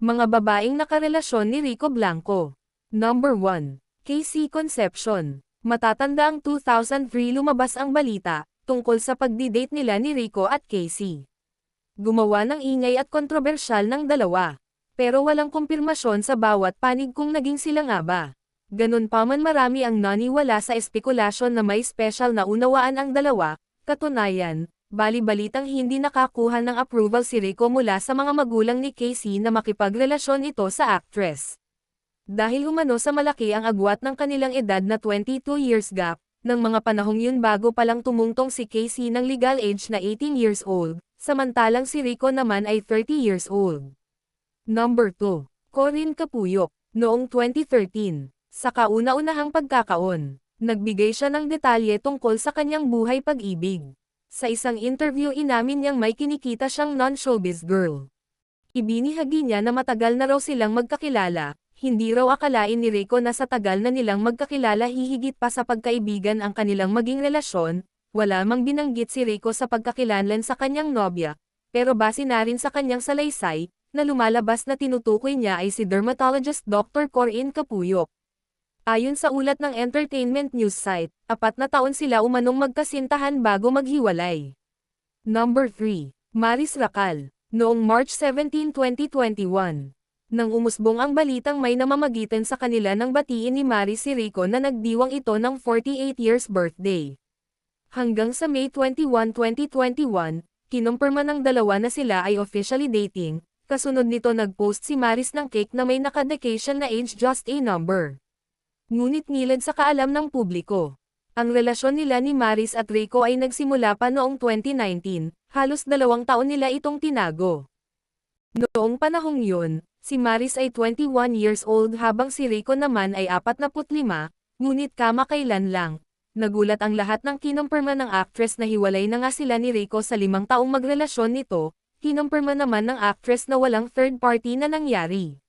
Mga babaeng nakarelasyon ni Rico Blanco. Number 1. Casey Concepcion. Matatanda ang 2003 lumabas ang balita, tungkol sa pagdi-date nila ni Rico at Casey. Gumawa ng ingay at kontrobersyal ng dalawa. Pero walang kumpirmasyon sa bawat panig kung naging sila nga ba. Ganun pa man marami ang naniwala sa espekulasyon na may special na unawaan ang dalawa, katunayan, bali-balitang hindi nakakuha ng approval si Rico mula sa mga magulang ni Casey na makipagrelasyon ito sa actress. Dahil umano sa malaki ang agwat ng kanilang edad na 22 years gap, ng mga panahong yun bago palang tumungtong si Casey ng legal age na 18 years old, samantalang si Rico naman ay 30 years old. Number 2. Corinne Capuyok. Noong 2013, sa kauna-unahang pagkakaon, nagbigay siya ng detalye tungkol sa kanyang buhay pag-ibig. Sa isang interview inamin niyang may kinikita siyang non-showbiz girl. Ibinihagi niya na matagal na raw silang magkakilala, hindi raw akalain ni Rico na sa tagal na nilang magkakilala hihigit pa sa pagkaibigan ang kanilang maging relasyon, wala mang binanggit si Rico sa pagkakilanlan sa kanyang nobya, pero base na rin sa kanyang salaysay, na lumalabas na tinutukoy niya ay si dermatologist Dr. Corinne Capuyok. Ayon sa ulat ng entertainment news site, 4 na taon sila umanong magkasintahan bago maghiwalay. Number 3. Maris Racal. Noong March 17, 2021. Nang umusbong ang balitang may namamagitan sa kanila nang batiin ni Maris si Rico na nagdiwang ito ng 48 years birthday. Hanggang sa May 21, 2021, kinumpirma ng dalawa na sila ay officially dating, kasunod nito nag-post si Maris ng cake na may naka-dedication na age just a number. Ngunit ngilad sa kaalam ng publiko. Ang relasyon nila ni Maris at Rico ay nagsimula pa noong 2019, halos 2 taon nila itong tinago. Noong panahong yun, si Maris ay 21 years old habang si Rico naman ay 45, ngunit kamakailan lang. Nagulat ang lahat ng kinumpirma ng actress na hiwalay na nga sila ni Rico sa 5 taong magrelasyon nito, kinumpirma naman ng actress na walang third party na nangyari.